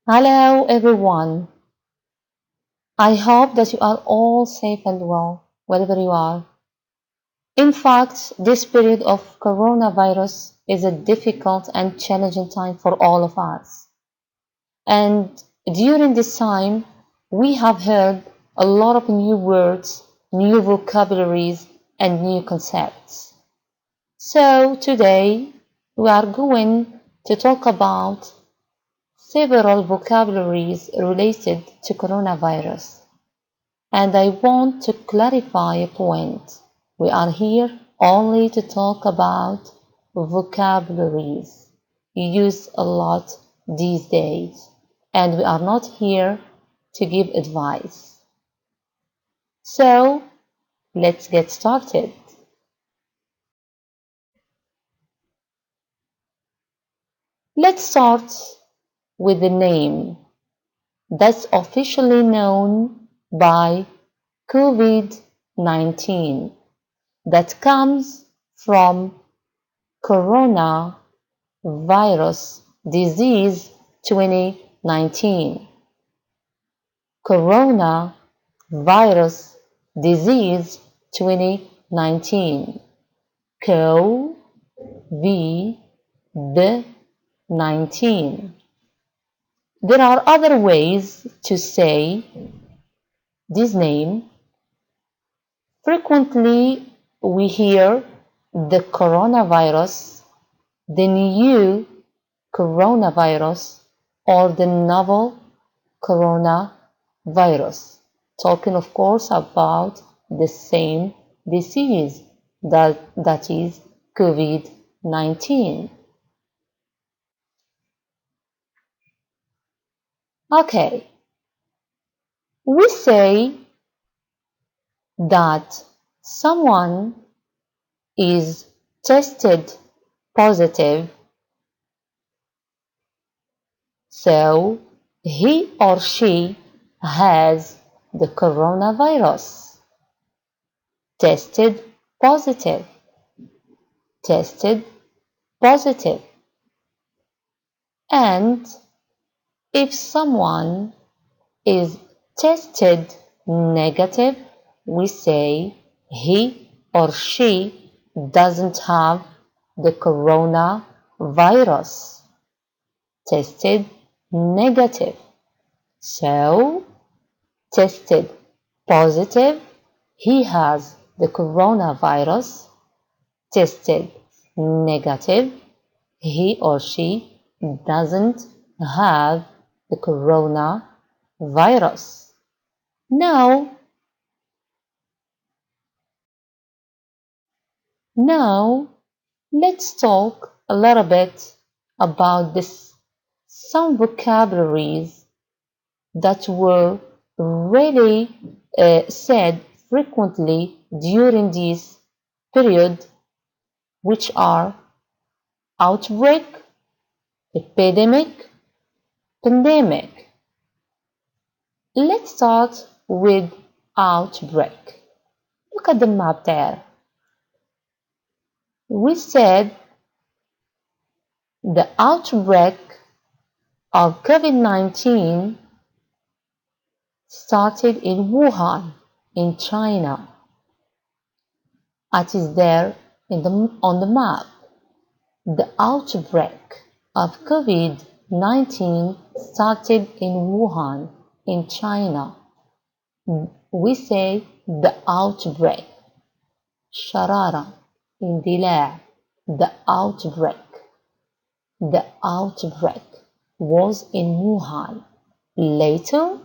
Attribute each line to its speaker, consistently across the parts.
Speaker 1: Hello everyone. I hope that you are all safe and well wherever you are. In fact, this period of coronavirus is a difficult and challenging time for all of us. And during this time, we have heard a lot of new words, new vocabularies, and new concepts. So today, we are going to talk about several vocabularies related to coronavirus. And I want to clarify a point. We are here only to talk about vocabularies used a lot these days. And we are not here to give advice. So, let's get started. Let's start with the name that's officially known by COVID-19 that comes from coronavirus disease 2019. Coronavirus disease 2019. COVID-19. There are other ways to say this name. Frequently, we hear the coronavirus, the new coronavirus, or the novel coronavirus, talking, of course, about the same disease that is COVID-19. Okay, we say that someone is tested positive, so he or she has the coronavirus. Tested positive. Tested positive. And if someone is tested negative, we say he or she doesn't have the coronavirus. Tested negative. So, tested positive, he has the coronavirus. Tested negative, he or she doesn't have the coronavirus. Now let's talk a little bit about some vocabularies that were really said frequently during this period, which are outbreak, epidemic, pandemic. Let's start with outbreak. Look at the map there. We said the outbreak of COVID-19 started in Wuhan, in China. It is there on the map. The outbreak of COVID-19 started in Wuhan, in China. We say the outbreak. Sharara, اندلاع. The outbreak. The outbreak was in Wuhan. Later,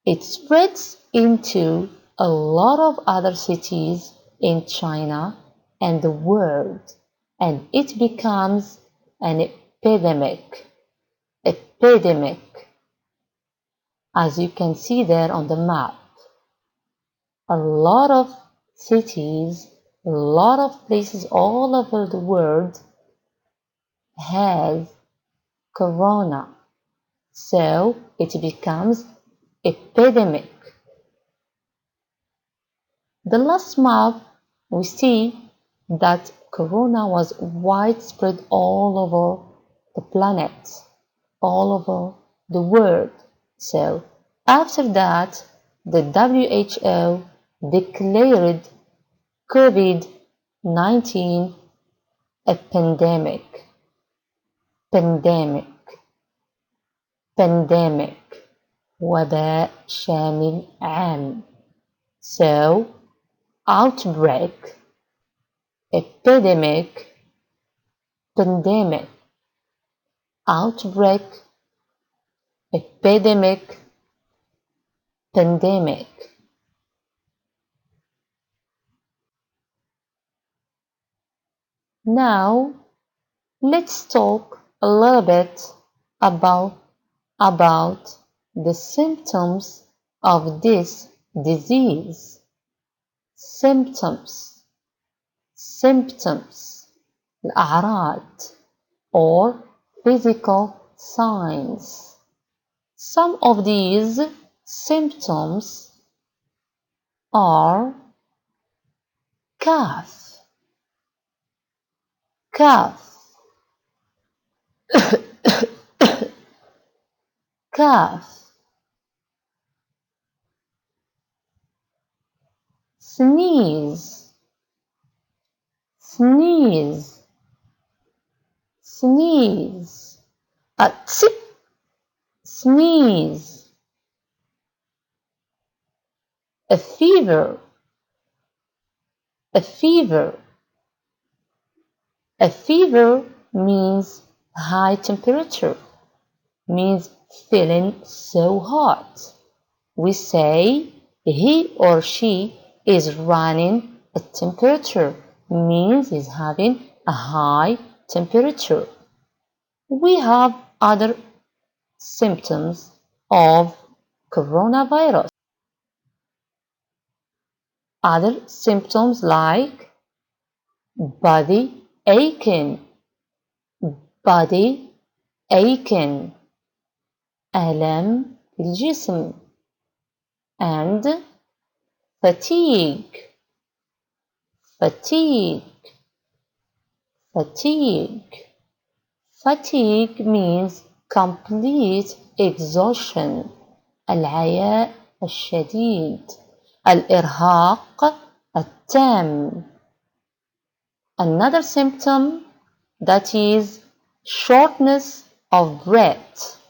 Speaker 1: it spreads into a lot of other cities in China and the world, and it becomes an epidemic. Epidemic, as you can see there on the map. A lot of cities, a lot of places all over the world has corona, so it becomes epidemic. The last map, we see that corona was widespread all over the planet. all over the world. So after that, the WHO declared COVID-19 a pandemic. pandemic pandemic وباء شامل عام. So outbreak, epidemic, pandemic, outbreak, epidemic, pandemic. Now let's talk a little bit about the symptoms of this disease. Symptoms الأعراض or physical signs. Some of these symptoms are cough, cough, sneeze, a tip, sneeze, a fever, a fever means high temperature, means feeling so hot. We say he or she is running a temperature, means is having a high temperature. We have other symptoms of coronavirus. Other symptoms like body aching, ألم في الجسم, and fatigue. Fatigue means complete exhaustion, العياء الشديد, الإرهاق التام. Another symptom that is shortness of breath.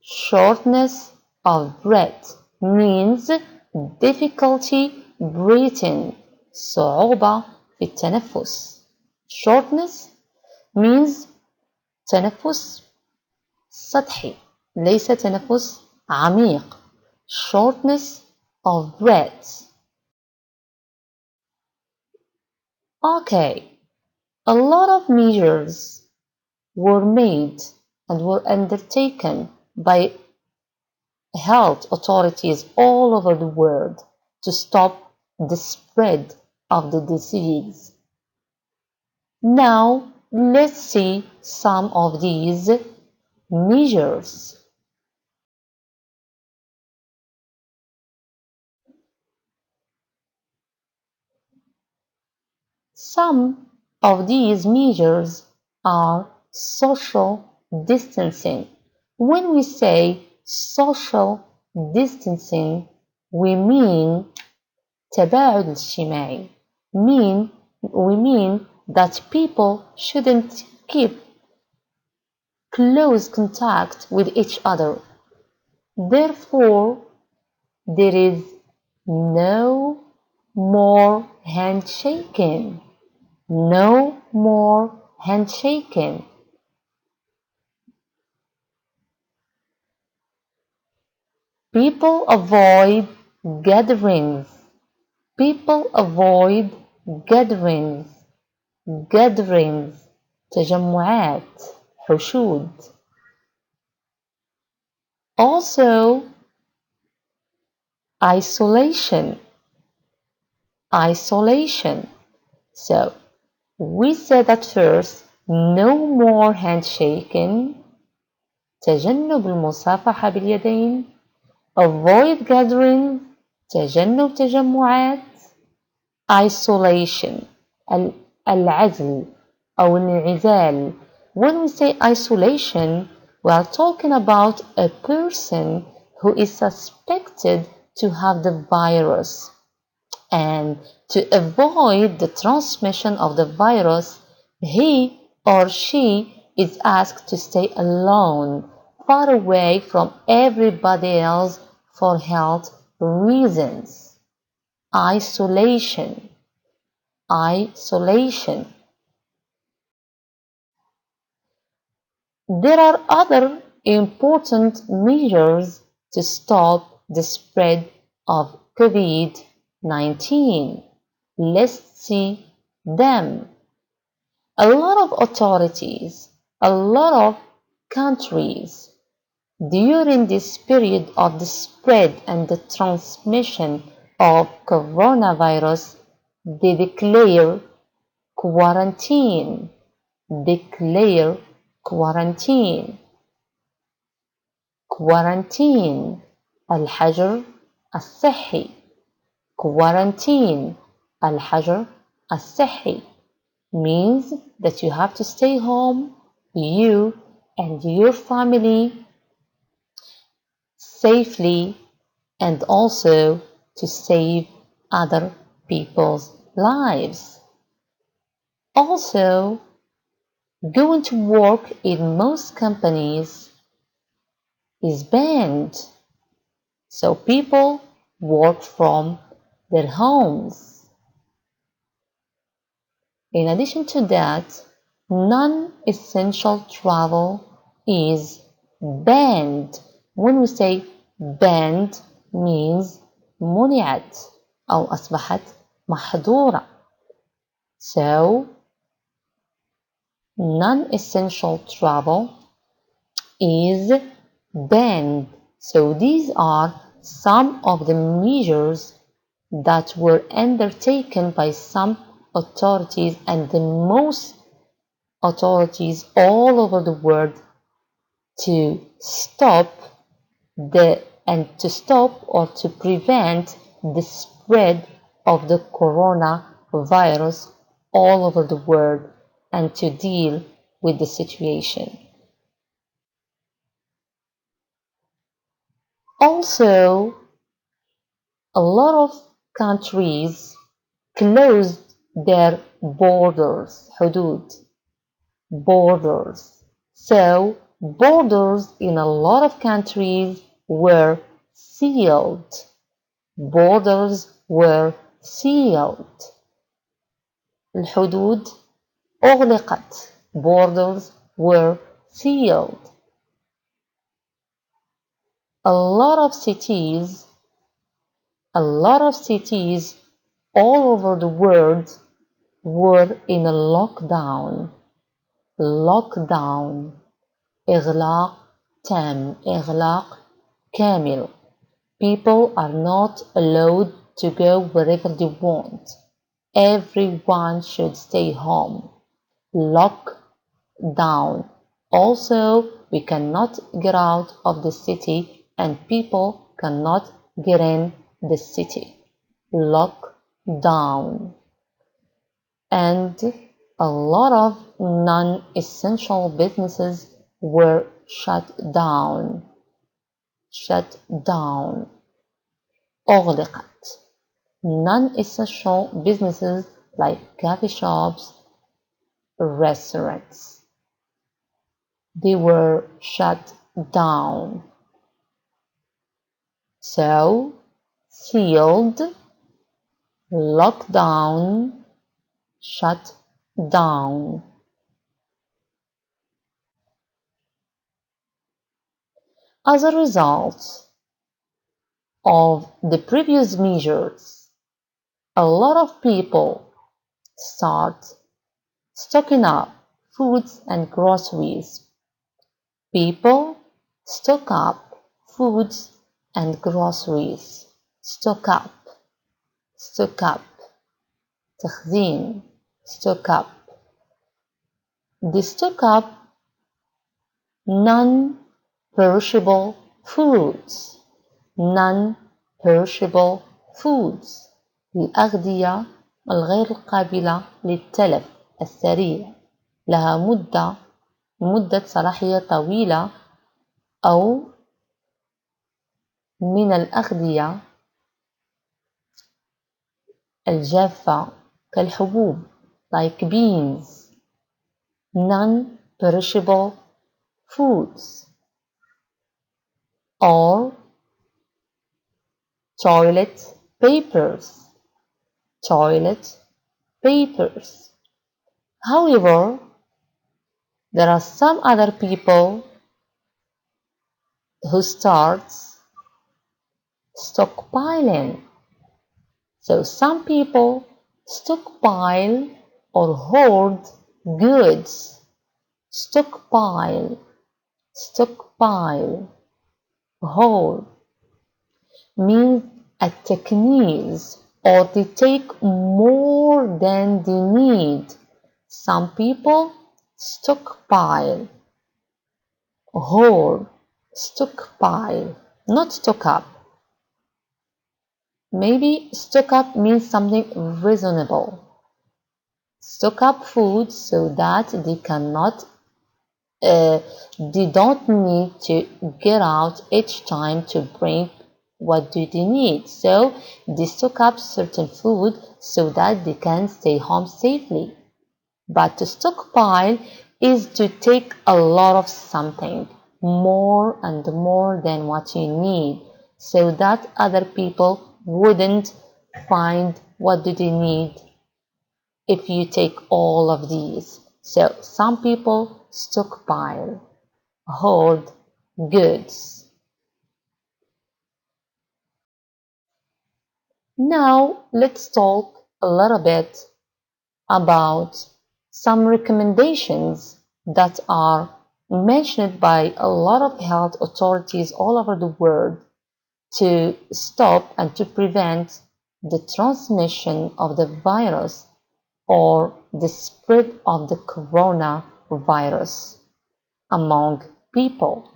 Speaker 1: Shortness of breath means difficulty breathing, صعوبة في التنفس. Shortness means تنفس سطحي, ليس تنفس عميق. Shortness of breath. Okay, a lot of measures were made and were undertaken by health authorities all over the world to stop the spread of the disease. Now, let's see some of these measures. Some of these measures are social distancing. When we say social distancing, we mean تباعد اجتماعي. We mean that people shouldn't keep close contact with each other. Therefore, there is no more handshaking. No more handshaking. People avoid gatherings. People avoid gatherings. Gatherings. تجمعات. حشود. Also, isolation. Isolation. So, we said at first, no more handshaking. تجنب المصافحة باليدين. Avoid gathering. تجنب تجمعات. Isolation. العزل أو الانعزال. When we say isolation, We are talking about a person who is suspected to have the virus. And to avoid the transmission of the virus, he or she is asked to stay alone, far away from everybody else for health reasons. Isolation. Isolation. There are other important measures to stop the spread of COVID-19. Let's see them. A lot of authorities, a lot of countries, during this period of the spread and the transmission of coronavirus, they declare quarantine. Declare quarantine. Quarantine. الحجر الصحي. Quarantine. الحجر الصحي means that you have to stay home, you and your family, safely, and also to save other people's lives. Also, going to work in most companies is banned, so people work from their homes. In addition to that, non-essential travel is banned. When we say banned means منعت أو أصبحت محظورة. So, non-essential travel is banned. So these are some of the measures that were undertaken by some authorities and the most authorities all over the world to stop or to prevent the spread of the coronavirus all over the world and to deal with the situation. Also, a lot of countries closed their borders, حدود, borders. So, borders in a lot of countries were sealed. Borders were sealed. الحدود أغلقت. Borders were sealed. A lot of cities all over the world were in a lockdown. Lockdown. إغلاق تام. إغلاق كامل. People are not allowed to go wherever they want. Everyone should stay home. Lockdown. Also, we cannot get out of the city and people cannot get in the city. Lockdown. And a lot of non-essential businesses were shut down. Shut down. أغلقت. Non-essential businesses like coffee shops, restaurants, they were shut down. So, sealed, lockdown, shut down. As a result of the previous measures, a lot of people start stocking up foods and groceries. People stock up foods and groceries. Stock up. Stock up. تخزين. Stock up. They stock up non-perishable foods. Non-perishable foods. الأغذية الغير قابلة للتلف السريع لها مدة صلاحية طويلة أو من الأغذية الجافة كالحبوب like beans, non-perishable foods, or toilet papers, toilet papers. However, there are some other people who starts stockpiling. So some people stockpile or hoard goods. Stockpile, stockpile, hoard means a technique or they take more than they need. Some people stockpile, hoard, stockpile, not stock up. Maybe stock up means something reasonable. Stock up food so that they don't need to get out each time to bring what do they need. So they stock up certain food so that they can stay home safely. But to stockpile is to take a lot of something, more and more than what you need, so that other people wouldn't find what do they need if you take all of these. So some people stockpile, hoard goods. Now let's talk a little bit about some recommendations that are mentioned by a lot of health authorities all over the world to stop and to prevent the transmission of the virus or the spread of the coronavirus among people.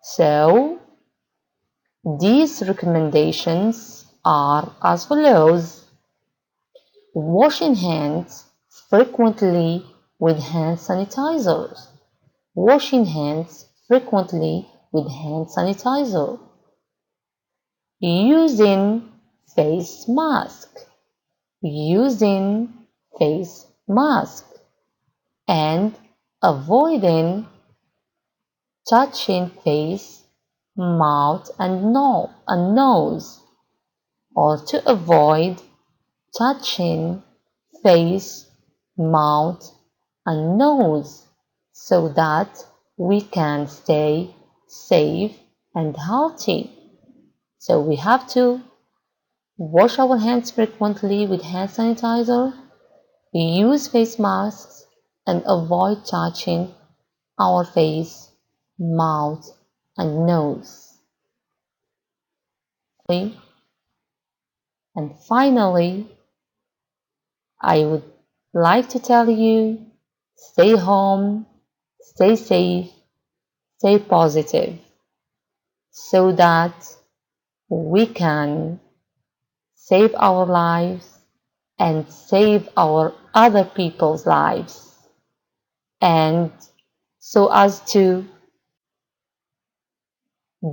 Speaker 1: So, these recommendations are as follows: washing hands frequently with hand sanitizers. Washing hands frequently with hand sanitizer. Using face mask. Using face mask. And avoiding touching face, mouth, and nose, or to avoid touching face, mouth, and nose so that we can stay safe and healthy. So we have to wash our hands frequently with hand sanitizer, use face masks, and avoid touching our face, mouth, and nose. And finally, I would like to tell you, stay home, stay safe, stay positive, so that we can save our lives and save our other people's lives, and so as to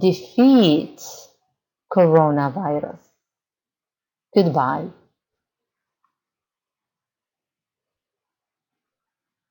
Speaker 1: defeat coronavirus. Goodbye.